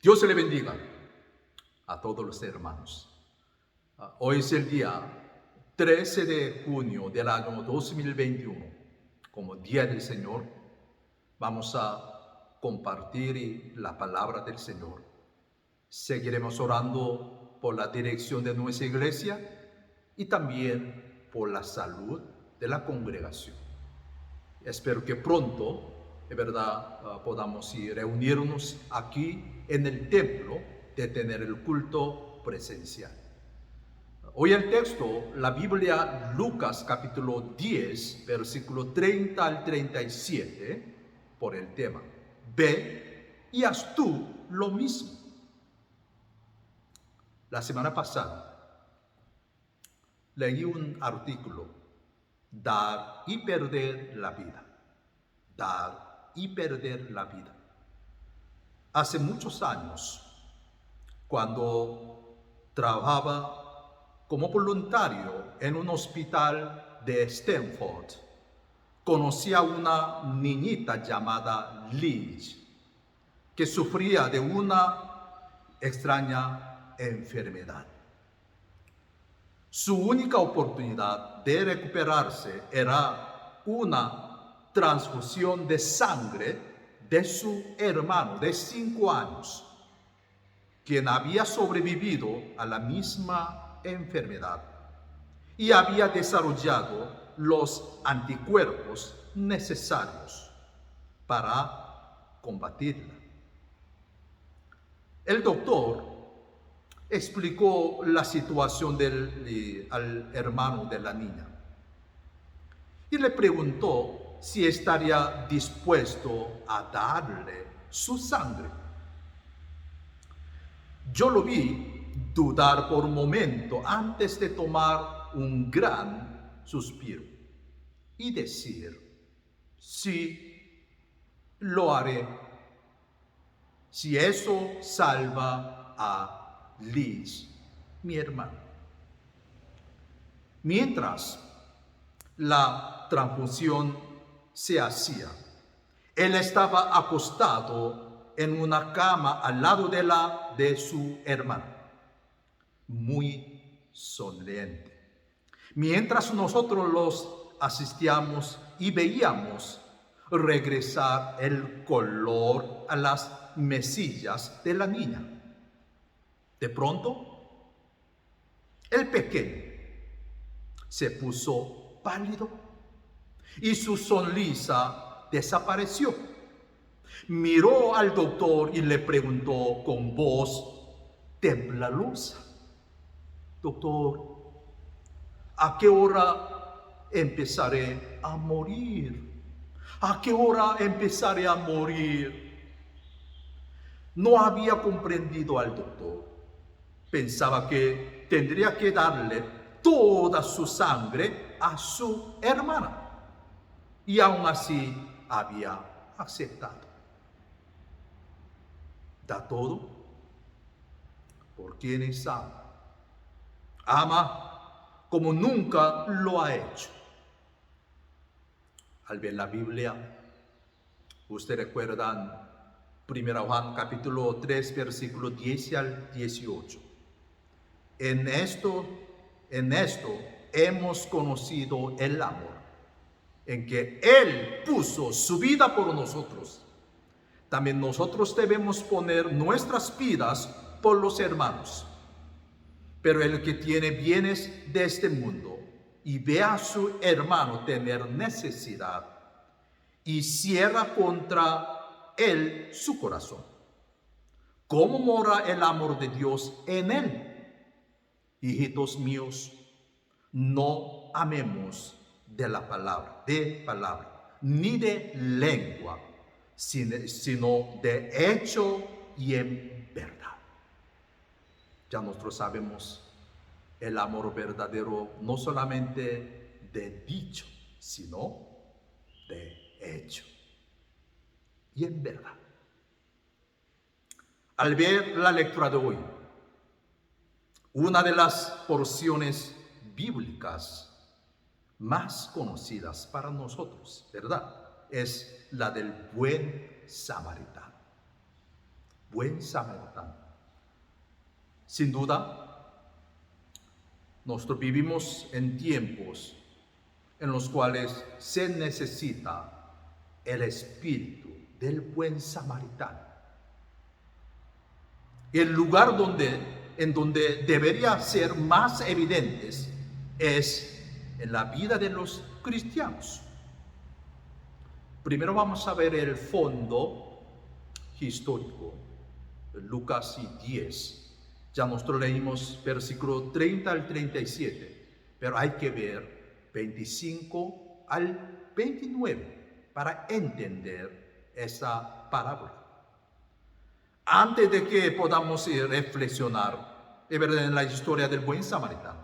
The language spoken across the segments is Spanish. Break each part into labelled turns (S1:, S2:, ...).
S1: Dios le bendiga a todos los hermanos. Hoy es el día 13 de junio del año 2021. Como Día del Señor, vamos a compartir la palabra del Señor. Seguiremos orando por la dirección de nuestra iglesia y también por la salud de la congregación. Espero que pronto, de verdad, podamos reunirnos aquí en el templo de tener el culto presencial. Hoy el texto, la Biblia, Lucas capítulo 10, versículo 30 al 37, por el tema: ve y haz tú lo mismo. La semana pasada leí un artículo: dar y perder la vida. Dar y perder la vida. Hace muchos años, cuando trabajaba como voluntario en un hospital de Stanford, conocí a una niñita llamada Liz, que sufría de una extraña enfermedad. Su única oportunidad de recuperarse era una transfusión de sangre de su hermano de 5 años, quien había sobrevivido a la misma enfermedad y había desarrollado los anticuerpos necesarios para combatirla. El doctor explicó la situación al hermano de la niña y le preguntó si estaría dispuesto a darle su sangre. Yo lo vi dudar por un momento antes de tomar un gran suspiro y decir: sí, lo haré, si eso salva a Liz, mi hermano. Mientras la transfusión se hacía, él estaba acostado en una cama al lado de su hermano, muy sonriente. Mientras nosotros los asistíamos y veíamos regresar el color a las mejillas de la niña. De pronto, el pequeño se puso pálido y su sonrisa desapareció. Miró al doctor y le preguntó con voz temblorosa: doctor, ¿a qué hora empezaré a morir? ¿A qué hora empezaré a morir? No había comprendido al doctor. Pensaba que tendría que darle toda su sangre a su hermana, y aún así había aceptado. Da todo por quienes ama. Ama como nunca lo ha hecho. Al ver la Biblia, ustedes recuerdan 1 Juan capítulo 3, versículo 10 al 18. En esto hemos conocido el amor, en que Él puso su vida por nosotros. También nosotros debemos poner nuestras vidas por los hermanos. Pero el que tiene bienes de este mundo y ve a su hermano tener necesidad y cierra contra él su corazón, ¿cómo mora el amor de Dios en él? Hijitos míos, no amemos de palabra, ni de lengua, sino de hecho y en verdad. Ya nosotros sabemos el amor verdadero no solamente de dicho, sino de hecho y en verdad. Al ver la lectura de hoy, una de las porciones bíblicas más conocidas para nosotros, ¿verdad?, es la del buen samaritano. buen samaritano. Sin duda, nosotros vivimos en tiempos en los cuales se necesita el espíritu del buen samaritano. El lugar en donde debería ser más evidentes es en la vida de los cristianos. Primero vamos a ver el fondo histórico, Lucas 10. Ya nosotros leímos versículo 30 al 37, pero hay que ver 25 al 29 para entender esa parábola. Antes de que podamos reflexionar en la historia del buen samaritano,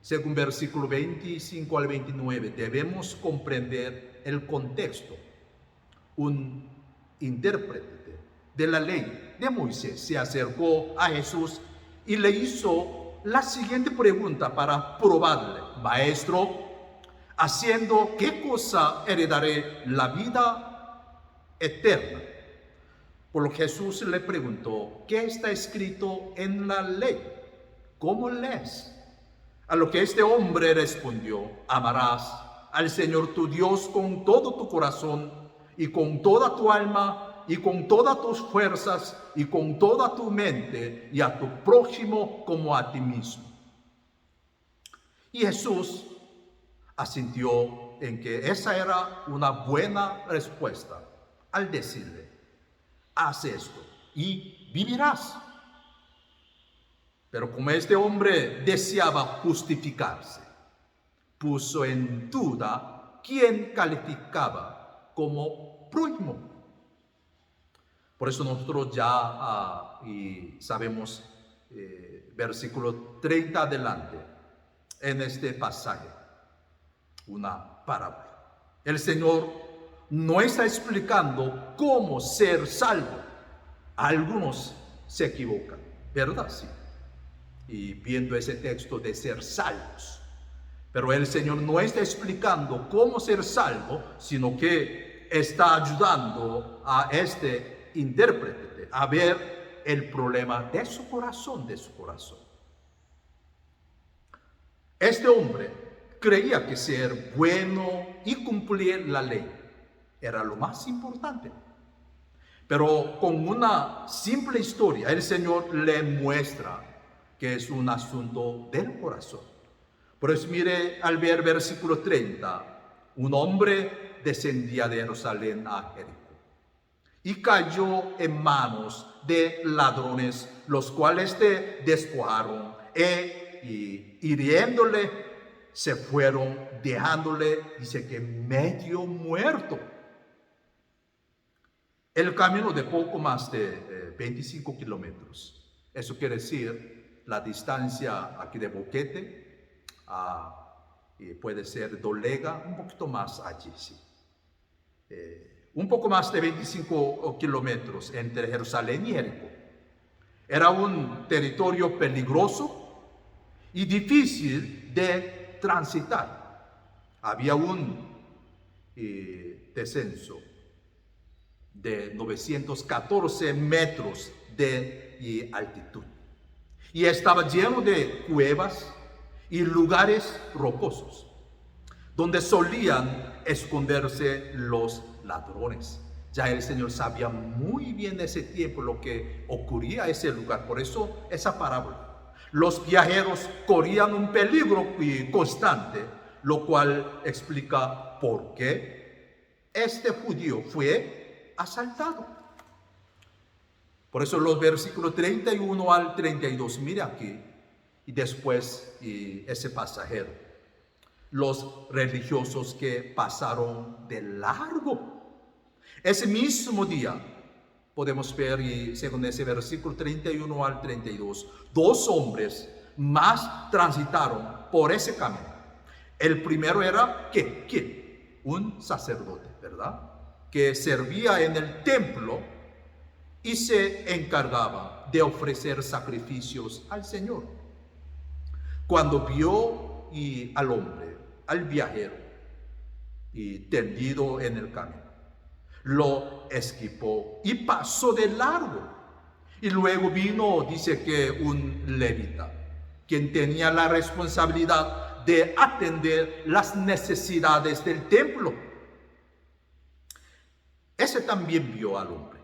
S1: según versículo 25 al 29, debemos comprender el contexto. Un intérprete de la ley de Moisés se acercó a Jesús y le hizo la siguiente pregunta para probarle: Maestro, ¿haciendo qué cosa heredaré la vida eterna? Por lo que Jesús le preguntó: ¿qué está escrito en la ley? ¿Cómo lees? A lo que este hombre respondió: amarás al Señor tu Dios con todo tu corazón y con toda tu alma y con todas tus fuerzas y con toda tu mente, y a tu prójimo como a ti mismo. Y Jesús asintió en que esa era una buena respuesta al decirle: haz esto y vivirás. Pero como este hombre deseaba justificarse, puso en duda quién calificaba como prójimo. Por eso nosotros ya sabemos versículo 30 adelante, en este pasaje, una parábola. El Señor no está explicando cómo ser salvo. Algunos se equivocan, ¿verdad? Sí. Y viendo ese texto de ser salvos. Pero el Señor no está explicando cómo ser salvo, sino que está ayudando a este intérprete a ver el problema de su corazón, Este hombre creía que ser bueno y cumplir la ley era lo más importante. Pero con una simple historia, el Señor le muestra que es un asunto del corazón. Por eso mire al ver versículo 30, un hombre descendía de Jerusalén a Jericó y cayó en manos de ladrones, los cuales te despojaron y hiriéndole se fueron, dejándole, dice que medio muerto. El camino de poco más de 25 kilómetros. Eso quiere decir la distancia aquí de Boquete y puede ser Dolega, un poquito más allí, sí. Un poco más de 25 kilómetros entre Jerusalén y Jericó. Era un territorio peligroso y difícil de transitar. Había un descenso de 914 metros de altitud. Y estaba lleno de cuevas y lugares rocosos, donde solían esconderse los ladrones. Ya el Señor sabía muy bien en ese tiempo lo que ocurría en ese lugar. Por eso esa parábola. Los viajeros corrían un peligro constante, lo cual explica por qué este judío fue asaltado. Por eso los versículos 31 al 32, mire aquí, y después ese pasajero. Los religiosos que pasaron de largo. Ese mismo día, podemos ver, y según ese versículo 31 al 32, dos hombres más transitaron por ese camino. El primero era, ¿quién? Un sacerdote, ¿verdad? Que servía en el templo y se encargaba de ofrecer sacrificios al Señor. Cuando vio al hombre, al viajero, y tendido en el camino, lo esquivó y pasó de largo. Y luego vino, dice que un levita, quien tenía la responsabilidad de atender las necesidades del templo. Ese también vio al hombre,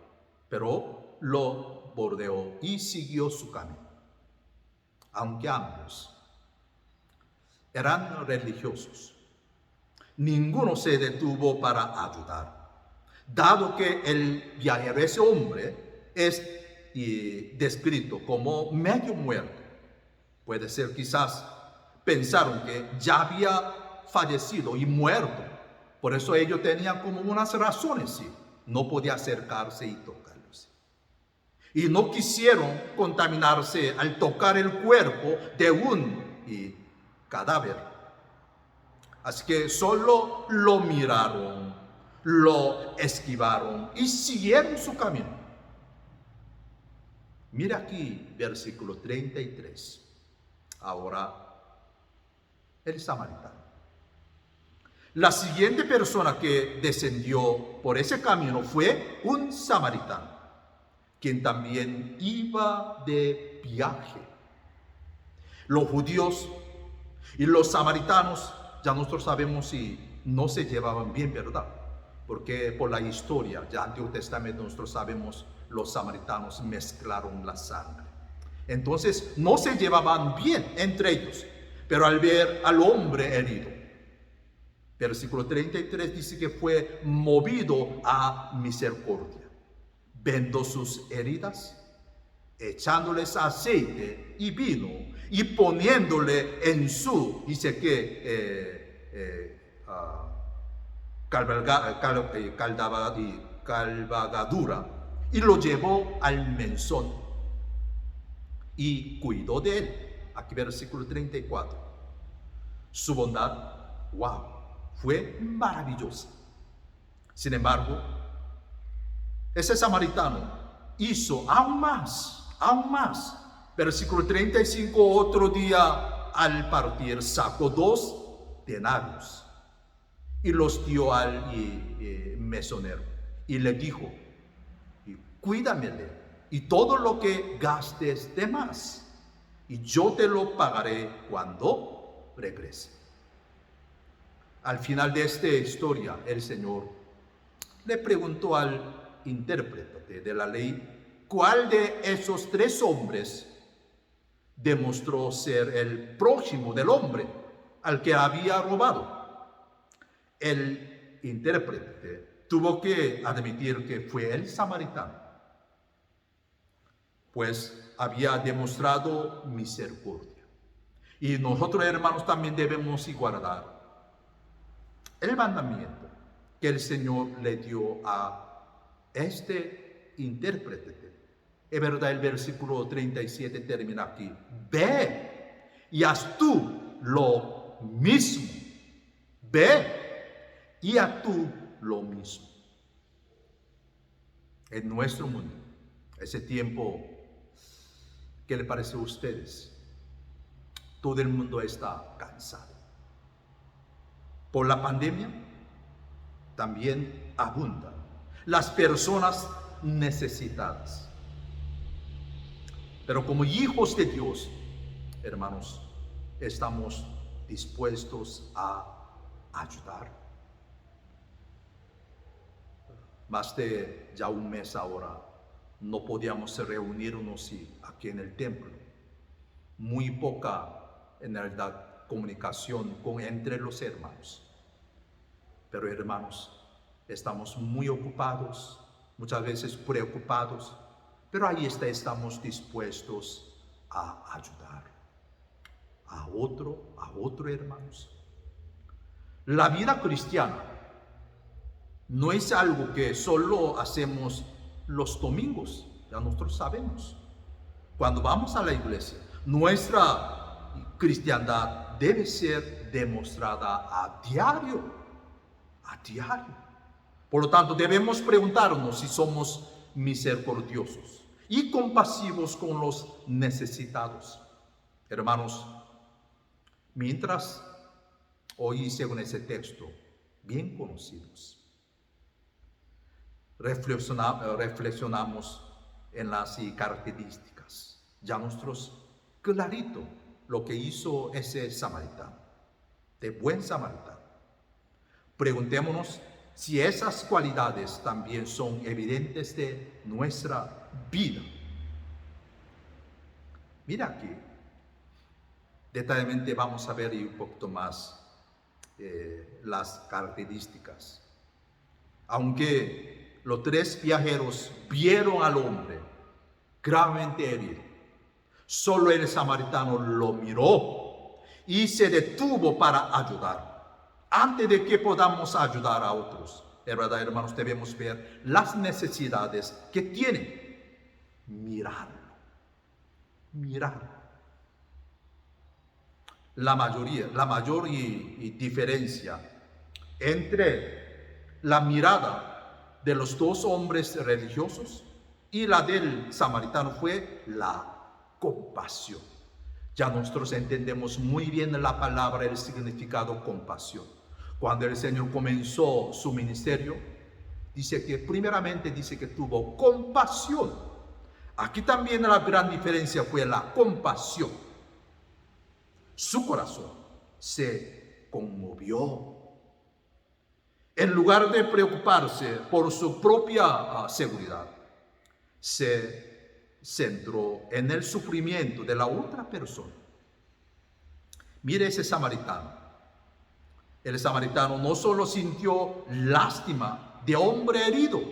S1: pero lo bordeó y siguió su camino. Aunque ambos eran religiosos, ninguno se detuvo para ayudar, dado que el viajero, ese hombre, es descrito como medio muerto. Puede ser, quizás pensaron que ya había fallecido y muerto. Por eso ellos tenían como unas razones, sí. No podía acercarse y tocarlos. Y no quisieron contaminarse al tocar el cuerpo de un cadáver. Así que solo lo miraron, lo esquivaron y siguieron su camino. Mira aquí, versículo 33. Ahora, el samaritano. La siguiente persona que descendió por ese camino fue un samaritano, quien también iba de viaje. Los judíos y los samaritanos, ya nosotros sabemos si no se llevaban bien, ¿verdad? Porque por la historia, ya Antiguo Testamento, nosotros sabemos, los samaritanos mezclaron la sangre. Entonces, no se llevaban bien entre ellos. Pero al ver al hombre herido, versículo 33 dice que fue movido a misericordia. Vendó sus heridas, echándoles aceite y vino, y poniéndole en su, dice que, cabalgadura, y lo llevó al mesón y cuidó de él. Aquí versículo 34. Su bondad, wow, fue maravillosa. Sin embargo, ese samaritano hizo aún más. Versículo 35, otro día al partir sacó 2 denarios y los dio al mesonero y le dijo, cuídamele y todo lo que gastes de más, y yo te lo pagaré cuando regrese. Al final de esta historia, el Señor le preguntó al intérprete de la ley cuál de esos 3 hombres demostró ser el prójimo del hombre al que había robado. El intérprete tuvo que admitir que fue el samaritano, pues había demostrado misericordia. Y nosotros, hermanos, también debemos guardar el mandamiento que el Señor le dio a este intérprete. Es verdad, el versículo 37 termina aquí. Ve y haz tú lo mismo. Ve y haz tú lo mismo. En nuestro mundo, ese tiempo, ¿qué le parece a ustedes? Todo el mundo está cansado. Por la pandemia también abundan las personas necesitadas. Pero como hijos de Dios, hermanos, estamos dispuestos a ayudar. Más de ya un mes ahora no podíamos reunirnos aquí en el templo. Muy poca, en realidad, comunicación entre los hermanos. Pero, hermanos, estamos muy ocupados, muchas veces preocupados, pero ahí estamos dispuestos a ayudar a otro, hermanos. La vida cristiana no es algo que solo hacemos los domingos, ya nosotros sabemos. Cuando vamos a la iglesia, nuestra cristiandad debe ser demostrada a diario. Por lo tanto, debemos preguntarnos si somos misericordiosos y compasivos con los necesitados. Hermanos, mientras hoy, según ese texto, bien conocidos, reflexionamos en las características. Ya nosotros clarito lo que hizo ese samaritano, de buen samaritano. Preguntémonos si esas cualidades también son evidentes de nuestra vida. Mira aquí, detalladamente vamos a ver un poquito más las características. Aunque los 3 viajeros vieron al hombre gravemente herido, solo el samaritano lo miró y se detuvo para ayudar. Antes de que podamos ayudar a otros, de verdad, hermanos, debemos ver las necesidades que tienen. Mirarlo. La mayor diferencia entre la mirada de los 2 hombres religiosos y la del samaritano fue la compasión. Ya nosotros entendemos muy bien la palabra, el significado compasión. Cuando el Señor comenzó su ministerio, primeramente dice que tuvo compasión. Aquí también la gran diferencia fue la compasión. Su corazón se conmovió. En lugar de preocuparse por su propia seguridad, se centró en el sufrimiento de la otra persona. Mire ese samaritano. El samaritano no solo sintió lástima de hombre herido,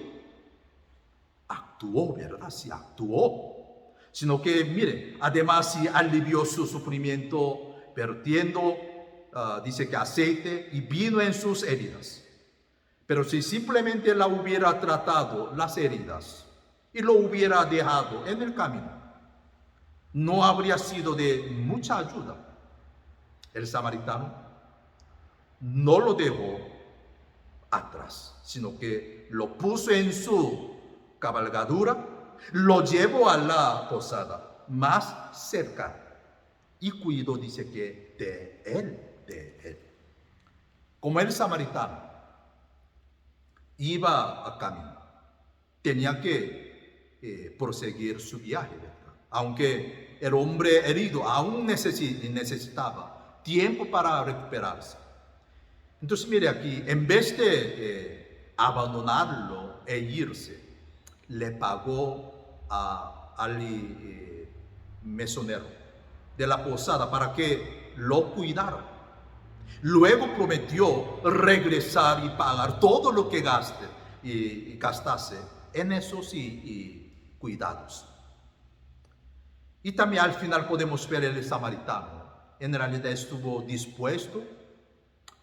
S1: actuó, ¿verdad? Sí, actuó. Sino que, mire, además sí alivió su sufrimiento vertiendo, dice que aceite y vino en sus heridas. Pero si simplemente la hubiera tratado las heridas y lo hubiera dejado en el camino, no habría sido de mucha ayuda. El samaritano no lo dejó atrás, sino que lo puso en su cabalgadura, lo llevó a la posada más cercana y cuidó, dice que de él. Como el samaritano iba a camino, tenía que proseguir su viaje, ¿verdad? Aunque el hombre herido aún necesitaba tiempo para recuperarse. Entonces, mire aquí, en vez de abandonarlo e irse, le pagó al mesonero de la posada para que lo cuidara. Luego prometió regresar y pagar todo lo que gastase en esos cuidados. Y también al final podemos ver el samaritano. En realidad estuvo dispuesto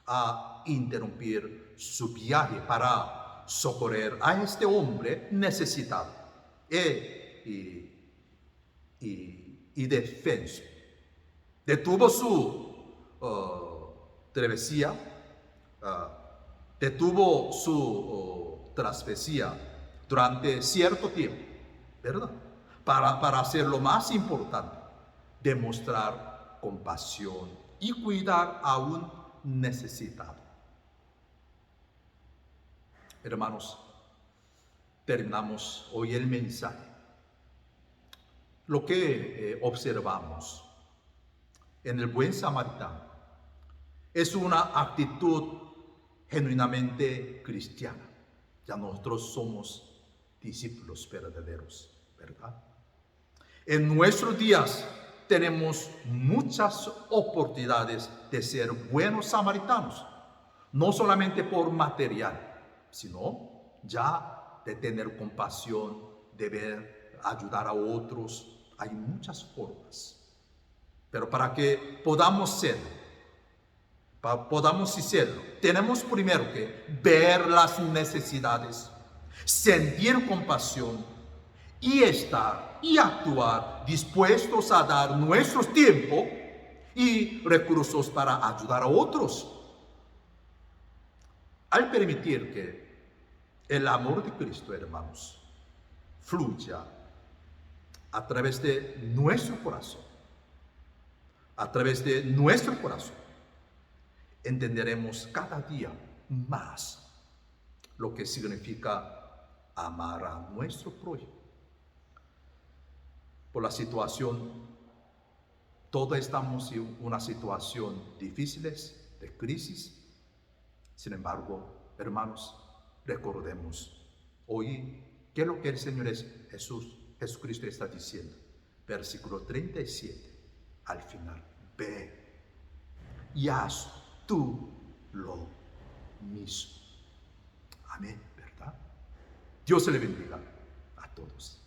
S1: a interrumpir su viaje para socorrer a este hombre necesitado y defenso. Detuvo su travesía, detuvo su travesía durante cierto tiempo, ¿verdad? Para hacer lo más importante, demostrar compasión y cuidar a un necesitado. Hermanos, terminamos hoy el mensaje. Lo que observamos en el buen samaritano es una actitud genuinamente cristiana. Ya nosotros somos discípulos verdaderos, ¿verdad? En nuestros días tenemos muchas oportunidades de ser buenos samaritanos, no solamente por material, sino ya de tener compasión, de ver, ayudar a otros. Hay muchas formas. Pero para que podamos serlo, tenemos primero que ver las necesidades, sentir compasión y estar y actuar dispuestos a dar nuestro tiempo y recursos para ayudar a otros. Al permitir que el amor de Cristo, hermanos, fluya a través de nuestro corazón, entenderemos cada día más lo que significa amar a nuestro prójimo. Por la situación, todos estamos en una situación difícil, de crisis. Sin embargo, hermanos, recordemos hoy qué es lo que el Señor Jesucristo está diciendo. Versículo 37, al final: ve y haz tú lo mismo. Amén, ¿verdad? Dios le bendiga a todos.